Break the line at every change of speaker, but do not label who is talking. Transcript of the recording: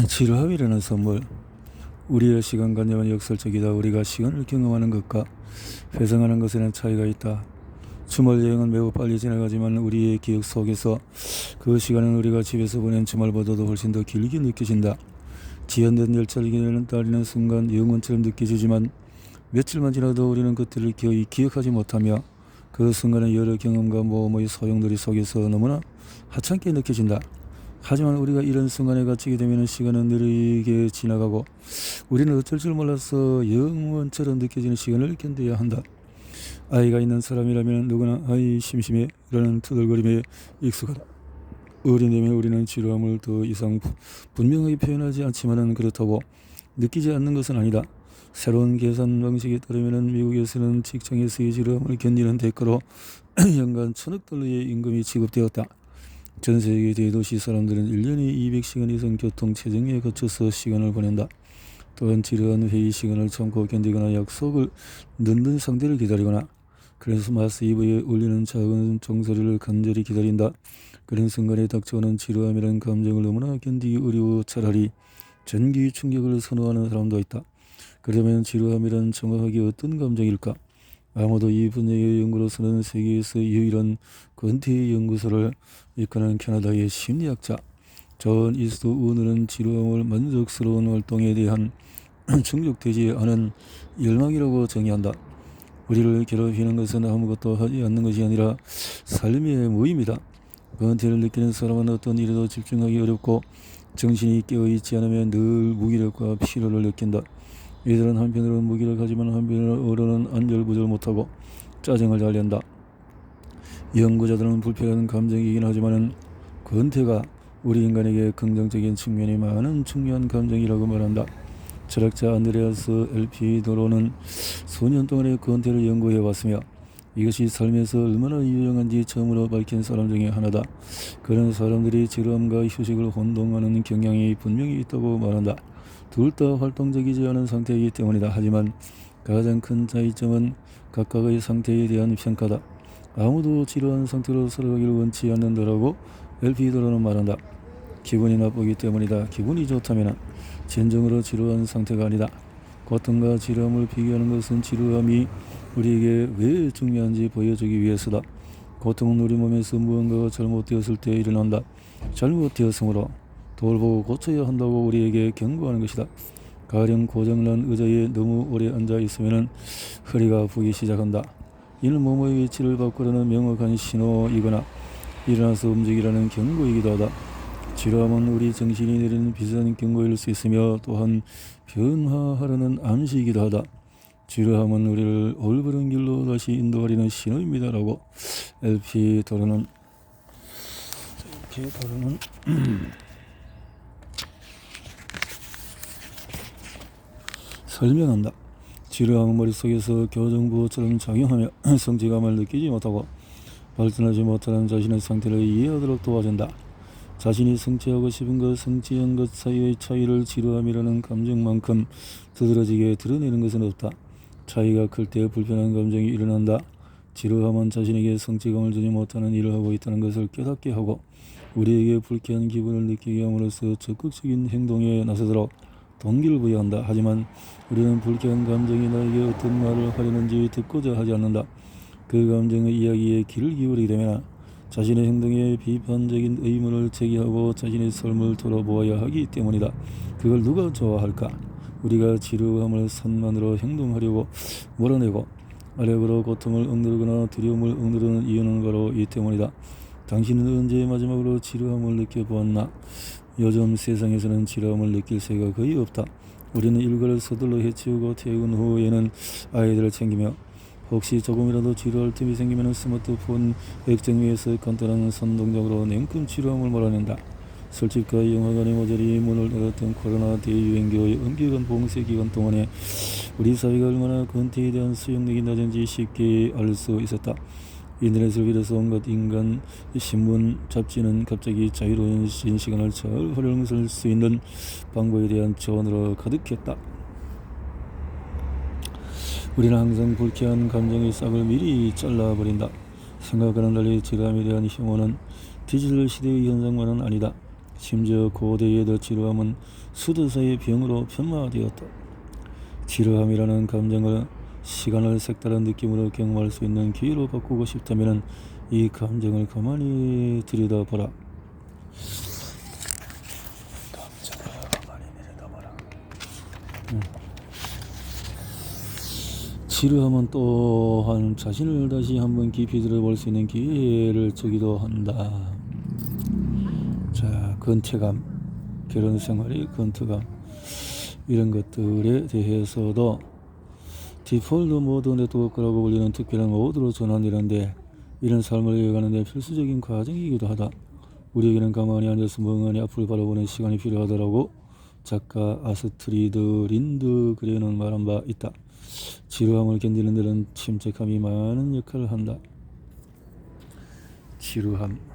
지루함이라는 선물. 우리의 시간관념은 역설적이다. 우리가 시간을 경험하는 것과 회상하는 것에는 차이가 있다. 주말 여행은 매우 빨리 지나가지만 우리의 기억 속에서 그 시간은 우리가 집에서 보낸 주말보다도 훨씬 더 길게 느껴진다. 지연된 열차를 기다리는 순간 영원처럼 느껴지지만 며칠만 지나도 우리는 그때를 거의 기억하지 못하며 그 순간의 여러 경험과 모험의 소용돌이 속에서 너무나 하찮게 느껴진다. 하지만 우리가 이런 순간에 갇히게 되면 시간은 느리게 지나가고 우리는 어쩔 줄 몰라서 영원처럼 느껴지는 시간을 견뎌야 한다. 아이가 있는 사람이라면 누구나 아이 심심해 라는 투덜거림에 익숙하다. 어른이 되면 우리는 지루함을 더 이상 분명하게 표현하지 않지만 그렇다고 느끼지 않는 것은 아니다. 새로운 계산 방식에 따르면 미국에서는 직장에서의 지루함을 견디는 대가로 연간 1,000억 달러의 임금이 지급되었다. 전 세계 대도시 사람들은 1년에 200시간 이상 교통 체증에 거쳐서 시간을 보낸다. 또한 지루한 회의 시간을 참고 견디거나 약속을 늦는 상대를 기다리거나 크리스마스 이브에 울리는 작은 종소리를 간절히 기다린다. 그런 순간에 닥쳐오는 지루함이라는 감정을 너무나 견디기 어려워 차라리 전기 충격을 선호하는 사람도 있다. 그러면 지루함이란 정확하게 어떤 감정일까? 아마도 이 분야의 연구로서는 세계에서 유일한 권태 연구소를 이끄는 캐나다의 심리학자 존 이스트 우드는 지루함을 만족스러운 활동에 대한 충족되지 않은 열망이라고 정의한다. 우리를 괴롭히는 것은 아무것도 하지 않는 것이 아니라 삶의 무의미다. 권태를 느끼는 사람은 어떤 일에도 집중하기 어렵고 정신이 깨어있지 않으면 늘 무기력과 피로를 느낀다. 이들은 한편으로는 무기력하지만 한편으로는 안절부절 못하고 짜증을 잘 낸다. 연구자들은 불편한 감정이긴 하지만 권태가 우리 인간에게 긍정적인 측면이 많은 중요한 감정이라고 말한다. 철학자 안드레아스 엘피도로는 수년 동안의 권태를 연구해왔으며 이것이 삶에서 얼마나 유용한지 처음으로 밝힌 사람 중에 하나다. 그런 사람들이 지루함과 휴식을 혼동하는 경향이 분명히 있다고 말한다. 둘 다 활동적이지 않은 상태이기 때문이다. 하지만 가장 큰 차이점은 각각의 상태에 대한 평가다. 아무도 지루한 상태로 살아가기를 원치 않는다라고 엘피도로는 말한다. 기분이 나쁘기 때문이다. 기분이 좋다면 진정으로 지루한 상태가 아니다. 고통과 지루함을 비교하는 것은 지루함이 우리에게 왜 중요한지 보여주기 위해서다. 고통은 우리 몸에서 무언가가 잘못되었을 때 일어난다. 잘못되었으므로 돌보고 고쳐야 한다고 우리에게 경고하는 것이다. 가령 고장난 의자에 너무 오래 앉아 있으면 허리가 아프기 시작한다. 이는 몸의 위치를 바꾸려는 명확한 신호이거나 일어나서 움직이라는 경고이기도 하다. 지루함은 우리 정신이 내리는 비싼 경고일 수 있으며 또한 변화하려는 암시이기도 하다. 지루함은 우리를 올바른 길로 다시 인도하려는 신호입니다라고 엘피도로는 설명한다. 지루함은 머릿속에서 교정부호처럼 작용하며 성취감을 느끼지 못하고 발전하지 못하는 자신의 상태를 이해하도록 도와준다. 자신이 성취하고 싶은 것, 성취한 것 사이의 차이를 지루함이라는 감정만큼 두드러지게 드러내는 것은 없다. 차이가 클 때 불편한 감정이 일어난다. 지루함은 자신에게 성취감을 주지 못하는 일을 하고 있다는 것을 깨닫게 하고 우리에게 불쾌한 기분을 느끼게 함으로써 적극적인 행동에 나서도록 동기를 부여한다. 하지만 우리는 불쾌한 감정이 나에게 어떤 말을 하려는지 듣고자 하지 않는다. 그 감정의 이야기에 귀를 기울이게 되면 자신의 행동에 비판적인 의문을 제기하고 자신의 삶을 돌아보아야 하기 때문이다. 그걸 누가 좋아할까? 우리가 지루함을 산만으로 행동하려고 몰아내고 아력으로 고통을 억누르거나 두려움을 억누르는 이유는 바로 이 때문이다. 당신은 언제 마지막으로 지루함을 느껴보았나? 요즘 세상에서는 지루함을 느낄 새가 거의 없다. 우리는 일과를 서둘러 해치우고 퇴근 후에는 아이들을 챙기며 혹시 조금이라도 지루할 틈이 생기면 스마트폰 액정 위에서 간단한 손동작으로 냉큼 지루함을 몰아낸다. 술집과 영화관이 모조리 문을 닫았던 코로나 대유행기의 엄격한 봉쇄 기간 동안에 우리 사회가 얼마나 권태에 대한 수용력이 낮은지 쉽게 알 수 있었다. 인터넷을 비롯해서 온갖 인간, 신문, 잡지는 갑자기 자유로운 시간을 잘 활용할 수 있는 방법에 대한 조언으로 가득했다. 우리는 항상 불쾌한 감정의 싹을 미리 잘라버린다. 생각과는 달리 지루함에 대한 혐오는 디지털 시대의 현상만은 아니다. 심지어 고대의 더 지루함은 수도사의 병으로 변화되었다. 지루함이라는 감정을 시간을 색다른 느낌으로 경험할 수 있는 기회로 바꾸고 싶다면 이 감정을 가만히 들여다보라. 감정을 가만히 들여다보라. 지루함은 또한 자신을 다시 한번 깊이 들어볼 수 있는 기회를 주기도 한다. 자, 권태감, 결혼생활의 권태감, 이런 것들에 대해서도 디폴트 모드 네트워크라고 불리는 특별한 모드로 전환되는데, 이런 삶을 이어가는 데 필수적인 과정이기도 하다. 우리에게는 가만히 앉아서 멍하니 앞을 바라보는 시간이 필요하다라고 작가 아스트리드 린드그렌은 말한 바 있다. 지루함을 견디는 데는 침착함이 많은 역할을 한다. 지루함.